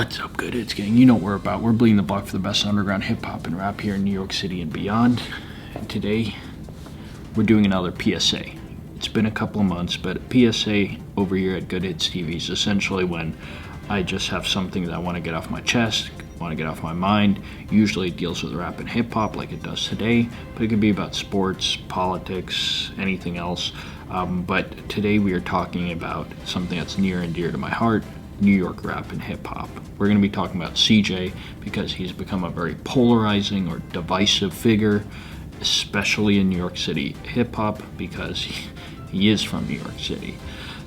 What's up, good hits gang? You know what we're about. We're bleeding the block for the best underground hip-hop and rap here in New York City and beyond. And today, we're doing another PSA. It's been a couple of months, but PSA over here at GoodhitsTV is essentially when I just have something that I want to get off my chest, want to get off my mind. Usually it deals with rap and hip-hop like it does today, but it could be about sports, politics, anything else. But today we are talking about something that's near and dear to my heart, New York rap and hip-hop. We're going to be talking about CJ because he's become a very polarizing or divisive figure, especially in New York City hip-hop because he is from New York City.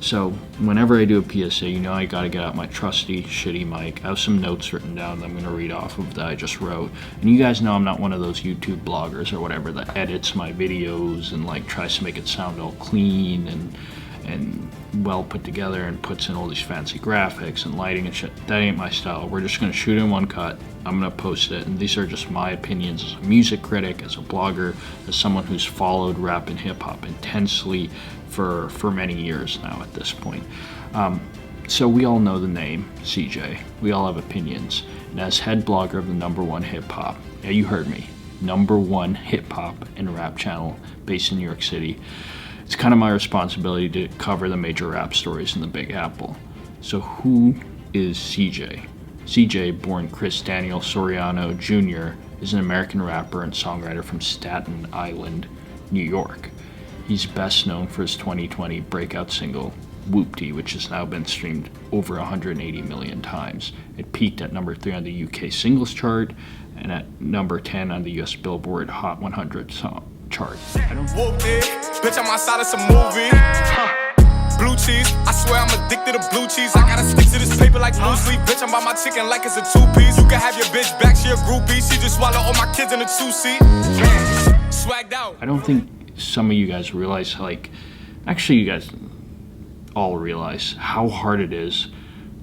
So whenever I do a PSA, you know I got to get out my trusty, shitty mic. I have some notes written down that I'm going to read off of that I just wrote. And you guys know I'm not one of those YouTube bloggers or whatever that edits my videos and like tries to make it sound all clean and well put together and puts in all these fancy graphics and lighting and shit. That ain't my style. We're just going to shoot in one cut. I'm going to post it, and these are just my opinions as a music critic, as a blogger, as someone who's followed rap and hip-hop intensely for many years now at this point. So we all know the name CJ. We all have opinions. And as head blogger of the #1 hip-hop, yeah, you heard me, #1 hip-hop and rap channel based in New York City, it's kind of my responsibility to cover the major rap stories in the Big Apple. So who is CJ? CJ, born Chris Daniel Soriano Jr., is an American rapper and songwriter from Staten Island, New York. He's best known for his 2020 breakout single, Whoopty, which has now been streamed over 180 million times. It peaked at number 3 on the UK singles chart and at number 10 on the US Billboard Hot 100 song chart. Bitch, I'm outside of some movie. Blue cheese, I swear I'm addicted to blue cheese. I gotta stick to this paper like blue sleep. Bitch, I'm by my chicken like it's a 2-piece. You can have your bitch back, she a groupie. She just swallow all my kids in a 2-seat. Swagged out. I don't think some of you guys realize, actually you guys all realize how hard it is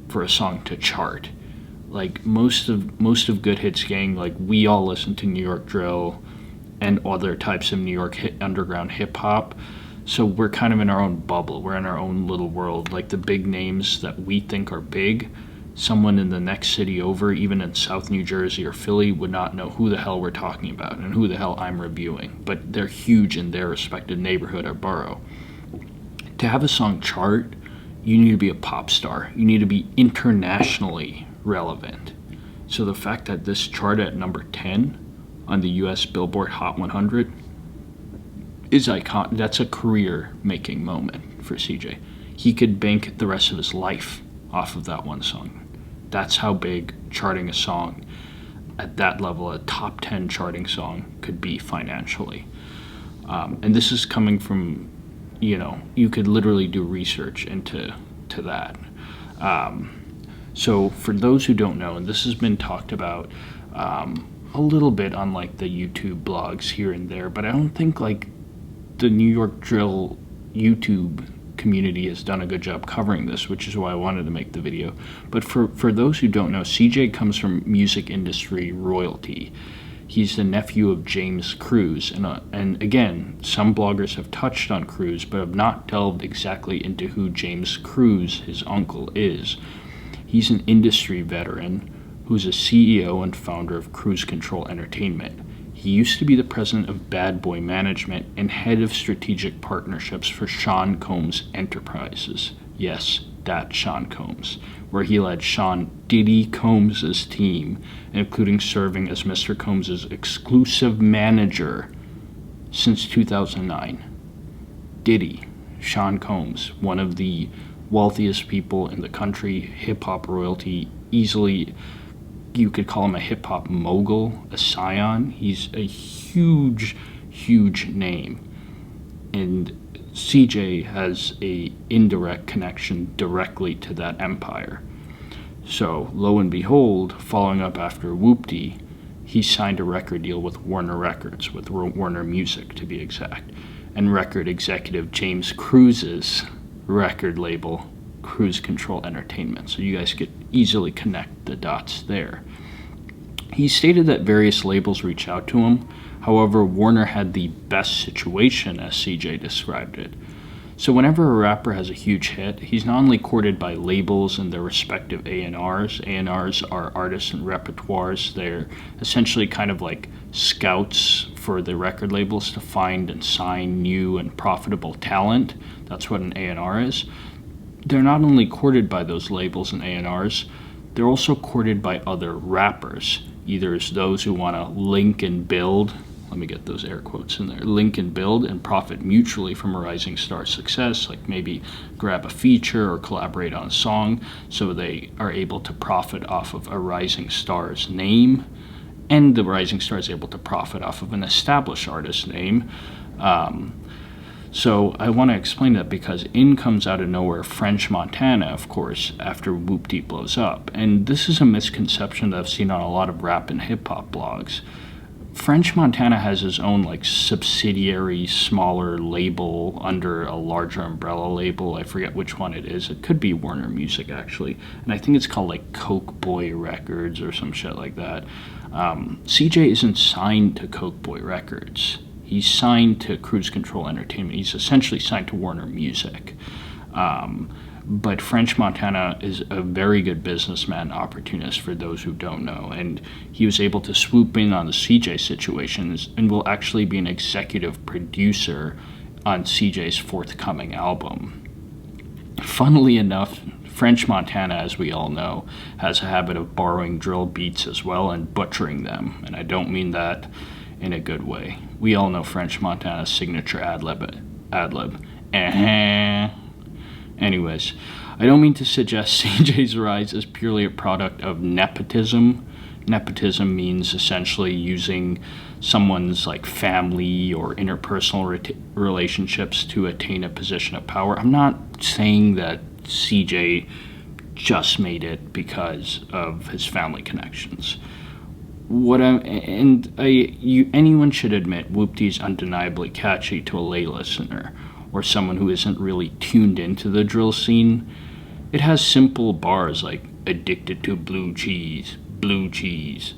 for a song to chart. Like most of Good Hits gang, like we all listen to New York drill and other types of New York underground hip-hop. So we're kind of in our own bubble. We're in our own little world. Like the big names that we think are big, someone in the next city over, even in South New Jersey or Philly, would not know who the hell we're talking about and who the hell I'm reviewing. But they're huge in their respective neighborhood or borough. To have a song chart, you need to be a pop star. You need to be internationally relevant. So the fact that this chart at number 10 on the US Billboard Hot 100 is iconic. That's a career-making moment for CJ. He could bank the rest of his life off of that one song. That's how big charting a song at that level, a top 10 charting song, could be financially. And this is coming from, you could literally do research into that. So for those who don't know, and this has been talked about a little bit on like the YouTube blogs here and there, but I don't think like the New York drill YouTube community has done a good job covering this, which is why I wanted to make the video. But for those who don't know, CJ comes from music industry royalty. He's the nephew of James Cruz, and again, some bloggers have touched on Cruz, but have not delved exactly into who James Cruz, his uncle, is. He's an industry veteran who's a CEO and founder of Cruise Control Entertainment. He used to be the president of Bad Boy Management and head of strategic partnerships for Sean Combs Enterprises. Yes, that Sean Combs, where he led Sean Diddy Combs' team, including serving as Mr. Combs' exclusive manager since 2009. Diddy, Sean Combs, one of the wealthiest people in the country, hip-hop royalty, easily. You could call him a hip-hop mogul, a scion. He's a huge, huge name. And CJ has a indirect connection directly to that empire. So, lo and behold, following up after Whoopty, he signed a record deal with Warner Records, with Warner Music to be exact, and record executive James Cruz's record label, Cruise Control Entertainment. So you guys could easily connect the dots there. He stated that various labels reached out to him. However, Warner had the best situation, as CJ described it. So whenever a rapper has a huge hit, he's not only courted by labels and their respective A&Rs. A&Rs are artists and repertoires. They're essentially kind of like scouts for the record labels to find and sign new and profitable talent. That's what an A&R is. They're not only courted by those labels and A&Rs, they're also courted by other rappers, either as those who want to link and build, let me get those air quotes in there, link and build and profit mutually from a rising star's success, like maybe grab a feature or collaborate on a song so they are able to profit off of a rising star's name, and the rising star is able to profit off of an established artist's name. So I want to explain that because in comes out of nowhere French Montana, of course, after Whoop-Dee blows up. And this is a misconception that I've seen on a lot of rap and hip-hop blogs. French Montana has his own like subsidiary, smaller label under a larger umbrella label. I forget which one it is. It could be Warner Music, actually. And I think it's called like Coke Boy Records or some shit like that. CJ isn't signed to Coke Boy Records. He's signed to Cruise Control Entertainment. He's essentially signed to Warner Music. But French Montana is a very good businessman, opportunist for those who don't know. And he was able to swoop in on the CJ situations and will actually be an executive producer on CJ's forthcoming album. Funnily enough, French Montana, as we all know, has a habit of borrowing drill beats as well and butchering them. And I don't mean that in a good way. We all know French Montana's signature ad-lib. Anyways, I don't mean to suggest CJ's rise is purely a product of nepotism. Nepotism means essentially using someone's like family or interpersonal relationships to attain a position of power. I'm not saying that CJ just made it because of his family connections. Anyone should admit Whoop-Dee's undeniably catchy to a lay listener or someone who isn't really tuned into the drill scene. It has simple bars like addicted to blue cheese,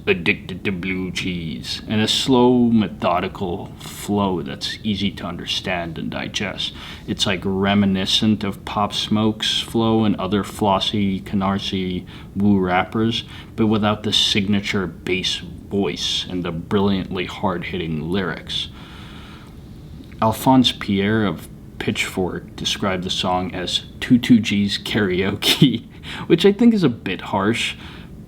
addicted to blue cheese, and a slow, methodical flow that's easy to understand and digest. It's like reminiscent of Pop Smoke's flow and other flossy, canarsie woo rappers, but without the signature bass voice and the brilliantly hard-hitting lyrics. Alphonse Pierre of Pitchfork described the song as 22G's karaoke, which I think is a bit harsh,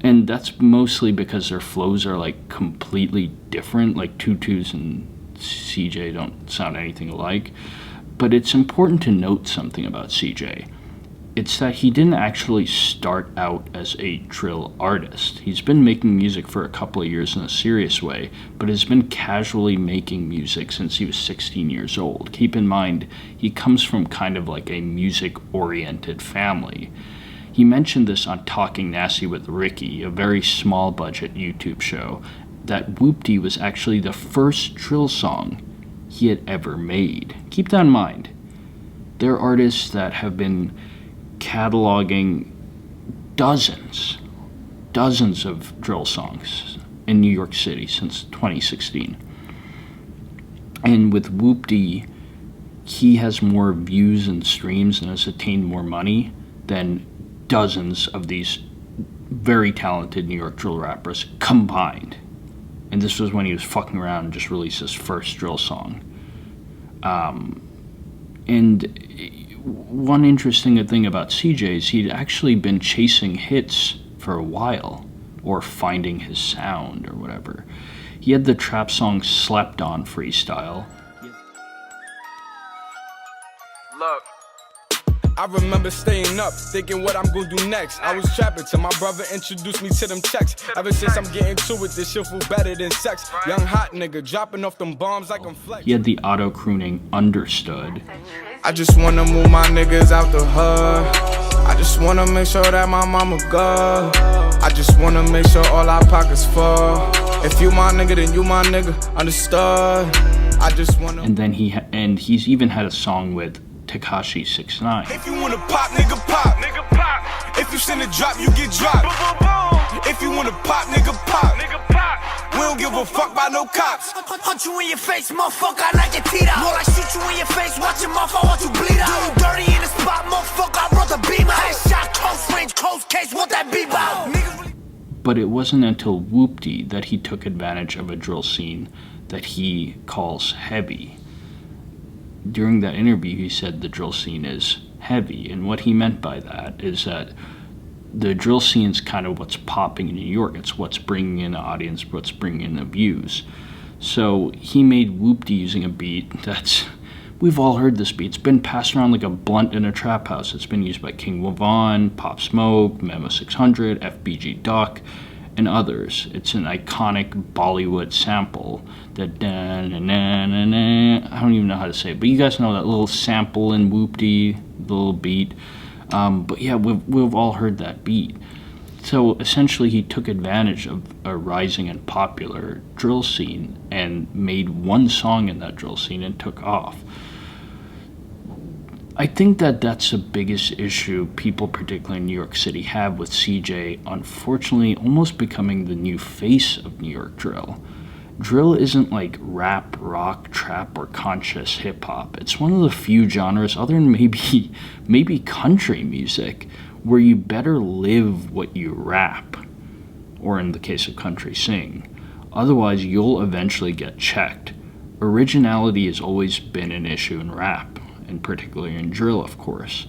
and that's mostly because their flows are like completely different, like Tutus and CJ don't sound anything alike. But it's important to note something about CJ. It's that he didn't actually start out as a drill artist. He's been making music for a couple of years in a serious way, but has been casually making music since he was 16 years old. Keep in mind, he comes from kind of like a music-oriented family. He mentioned this on Talking Nasty with Ricky, a very small-budget YouTube show, that Whoop-Dee was actually the first drill song he had ever made. Keep that in mind. There are artists that have been cataloging dozens of drill songs in New York City since 2016. And with Whoop-Dee, he has more views and streams and has attained more money than dozens of these very talented New York drill rappers combined. And this was when he was fucking around and just released his first drill song. And one interesting thing about CJ is he'd actually been chasing hits for a while, or finding his sound, or whatever. He had the trap song Slept On freestyle. Look, I remember staying up, thinking what I'm gonna do next. I was trapping till my brother introduced me to them checks. Ever since I'm getting to it, this shit feel better than sex. Young hot nigga, dropping off them bombs like I'm flex. He had the auto-crooning Understood. I just wanna move my niggas out the hood. I just wanna make sure that my mama good. I just wanna make sure all our pockets full. If you my nigga, then you my nigga. Understood. I just wanna. And then he's even had a song with Tekashi 6ix9ine. If you wanna pop, nigga pop. Nigga pop. If you send a drop, you get dropped. If you wanna pop, nigga pop. Nigga pop. We don't give a fuck about no cops. Punch you in your face, motherfucker, I like your teeth out. More like shoot you in your face, watch your mouth, I want you bleed out. Do you dirty in the spot, motherfucker, I brought the beam out. Headshot, close range, close case, want that beep out. But it wasn't until Whoopty that he took advantage of a drill scene that he calls heavy. During that interview, he said the drill scene is heavy, and what he meant by that is that the drill scene is kind of what's popping in New York. It's what's bringing in the audience, what's bringing in the views. So he made Whoopty using a beat that's, we've all heard this beat. It's been passed around like a blunt in a trap house. It's been used by King Wavon, Pop Smoke, Memo 600, FBG Duck, and others. It's an iconic Bollywood sample that I don't even know how to say it, but you guys know that little sample in Whoopty, the little beat. But yeah, we've all heard that beat. So essentially he took advantage of a rising and popular drill scene and made one song in that drill scene and took off. I think that that's the biggest issue people, particularly in New York City, have with CJ, unfortunately almost becoming the new face of New York drill. Drill isn't like rap, rock, trap, or conscious hip-hop. It's one of the few genres, other than maybe country music, where you better live what you rap, or in the case of country, sing. Otherwise, you'll eventually get checked. Originality has always been an issue in rap, and particularly in drill, of course.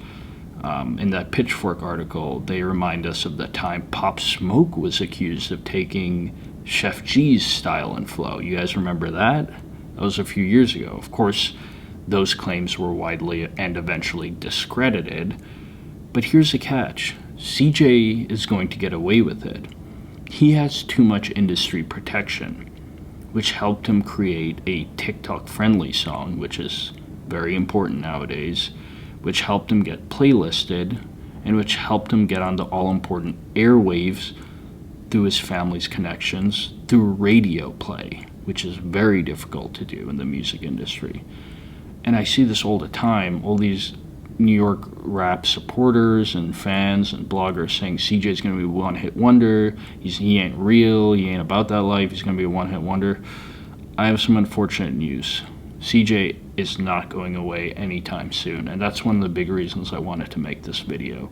In that Pitchfork article, they remind us of the time Pop Smoke was accused of taking Chef G's style and flow. You guys remember that? That was a few years ago. Of course, those claims were widely and eventually discredited. But here's the catch. CJ is going to get away with it. He has too much industry protection, which helped him create a TikTok-friendly song, which is very important nowadays, which helped him get playlisted, and which helped him get on the all-important airwaves through his family's connections, through radio play, which is very difficult to do in the music industry. And I see this all the time, all these New York rap supporters and fans and bloggers saying CJ's going to be a one-hit wonder, he ain't real, he ain't about that life, he's going to be a one-hit wonder. I have some unfortunate news. CJ is not going away anytime soon, and that's one of the big reasons I wanted to make this video.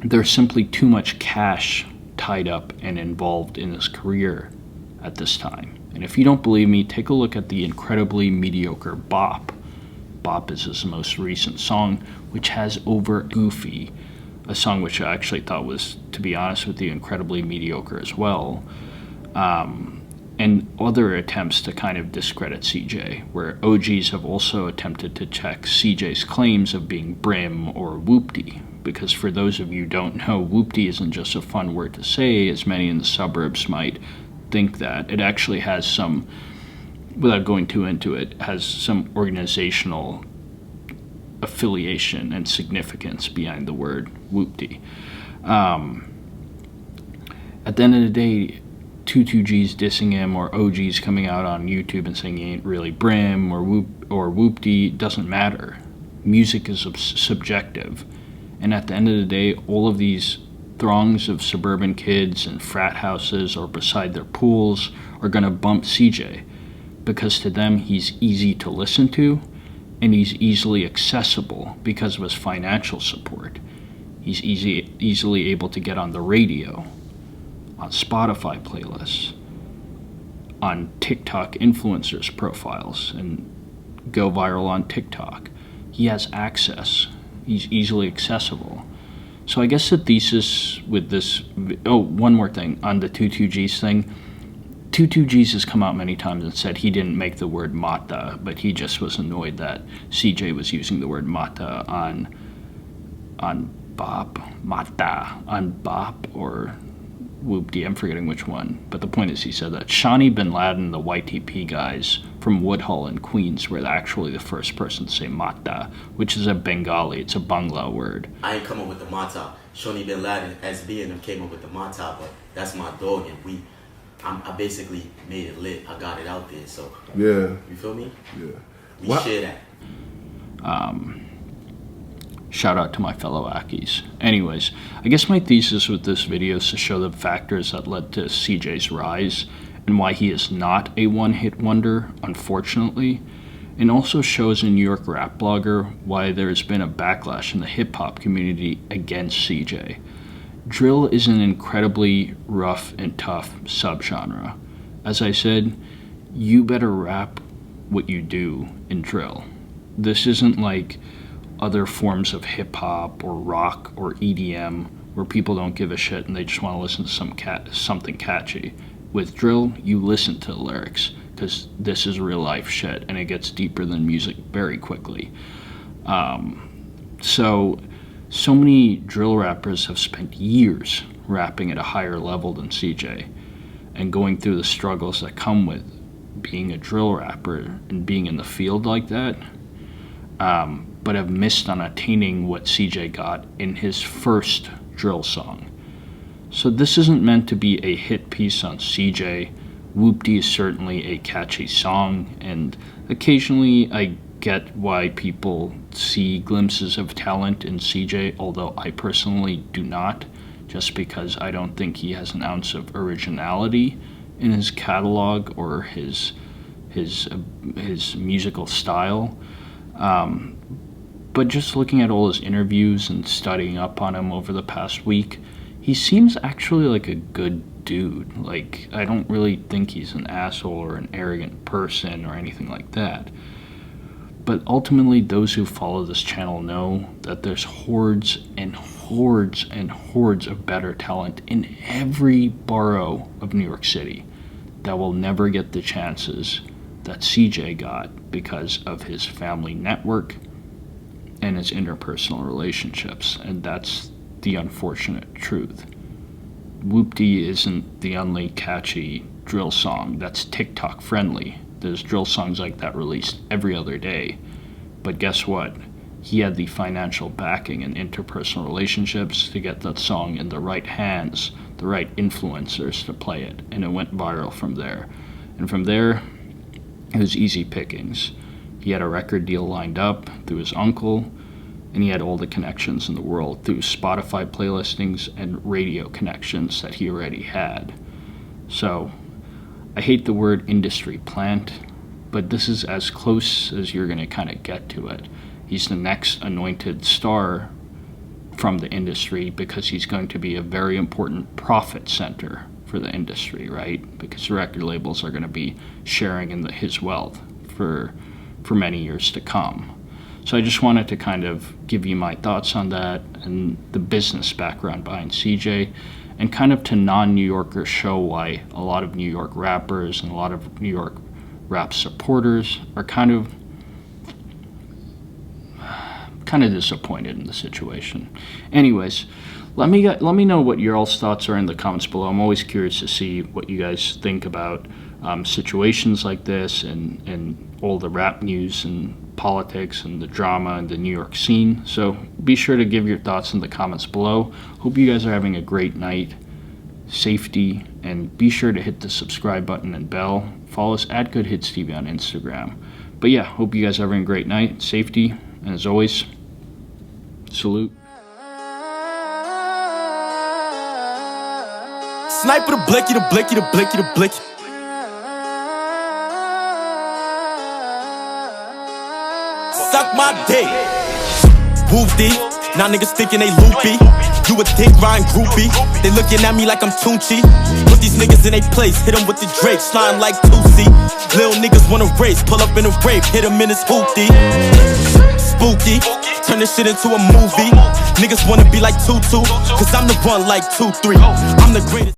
There's simply too much cash tied up and involved in his career at this time. And if you don't believe me, take a look at the incredibly mediocre Bop. Bop is his most recent song, which has over Goofy, a song which I actually thought was, to be honest with you, incredibly mediocre as well. And other attempts to kind of discredit CJ, where OGs have also attempted to check CJ's claims of being Brim or Whoopty. Because for those of you who don't know, Whoopty isn't just a fun word to say, as many in the suburbs might think that. It actually has some, without going too into it, has some organizational affiliation and significance behind the word Whoopty. At the end of the day, 2G's dissing him, or OGs coming out on YouTube and saying he ain't really Brim or Whoopty, doesn't matter. Music is subjective. And at the end of the day, all of these throngs of suburban kids and frat houses or beside their pools are going to bump CJ, because to them he's easy to listen to and he's easily accessible because of his financial support. He's easily able to get on the radio, on Spotify playlists, on TikTok influencers' profiles, and go viral on TikTok. He has access. He's easily accessible. So I guess the thesis with this, one more thing on the 2G's thing. 2G's has come out many times and said he didn't make the word mata, but he just was annoyed that CJ was using the word mata on Bop, or Whoopty, I'm forgetting which one. But the point is, he said that Shani Bin Laden, the YTP guys from Woodhull in Queens, were actually the first person to say mata, which is a Bengali, it's a Bangla word. I ain't come up with the mata. Shani Bin Laden, SB, and them came up with the mata, but that's my dog, and I basically made it lit. I got it out there, so. Yeah. You feel me? Yeah. We share that. Shout out to my fellow Ackies. Anyways, I guess my thesis with this video is to show the factors that led to CJ's rise and why he is not a one-hit wonder, unfortunately, and also shows a New York rap blogger why there's been a backlash in the hip-hop community against CJ. Drill is an incredibly rough and tough subgenre. As I said, you better rap what you do in drill. This isn't like other forms of hip-hop or rock or EDM where people don't give a shit and they just want to listen to something catchy. With drill, you listen to the lyrics because this is real life shit and it gets deeper than music very quickly. So many drill rappers have spent years rapping at a higher level than CJ and going through the struggles that come with being a drill rapper and being in the field like that, but have missed on attaining what CJ got in his first drill song. So this isn't meant to be a hit piece on CJ. Whoop-dee is certainly a catchy song, and occasionally I get why people see glimpses of talent in CJ, although I personally do not, just because I don't think he has an ounce of originality in his catalog or his musical style. But just looking at all his interviews and studying up on him over the past week, he seems actually like a good dude. Like, I don't really think he's an asshole or an arrogant person or anything like that. But ultimately, those who follow this channel know that there's hordes and hordes and hordes of better talent in every borough of New York City that will never get the chances that CJ got because of his family network and his interpersonal relationships, and that's the unfortunate truth. Whoop-dee isn't the only catchy drill song that's TikTok friendly. There's drill songs like that released every other day. But guess what? He had the financial backing and interpersonal relationships to get that song in the right hands, the right influencers to play it, and it went viral from there. And from there, it was easy pickings. He had a record deal lined up through his uncle, and he had all the connections in the world through Spotify playlistings and radio connections that he already had. So, I hate the word industry plant, but this is as close as you're going to kind of get to it. He's the next anointed star from the industry because he's going to be a very important profit center for the industry, right? Because record labels are going to be sharing in his wealth for many years to come. So I just wanted to kind of give you my thoughts on that and the business background behind CJ, and kind of to non-New Yorkers show why a lot of New York rappers and a lot of New York rap supporters are kind of disappointed in the situation. Anyways, let me know what your all's thoughts are in the comments below. I'm always curious to see what you guys think about situations like this and all the rap news and politics and the drama and the New York scene. So be sure to give your thoughts in the comments below. Hope you guys are having a great night. Safety, and be sure to hit the subscribe button and bell. Follow us at GoodhitsTV on Instagram. But yeah, hope you guys are having a great night. Safety, and as always, salute. Sniper the blicky, the blicky, the blicky, the blicky. Suck my dick. Whoop-dee. Now niggas thinking they loopy. You a dick riding groupie. They looking at me like I'm Tunchi. Put these niggas in they place. Hit them with the Drake. Slime like Tusi. Lil niggas wanna race. Pull up in a rape. Hit him in his hoopty. Spooky. Turn this shit into a movie. Niggas wanna be like Tutu. Cause I'm the one like 2-3. I'm the greatest.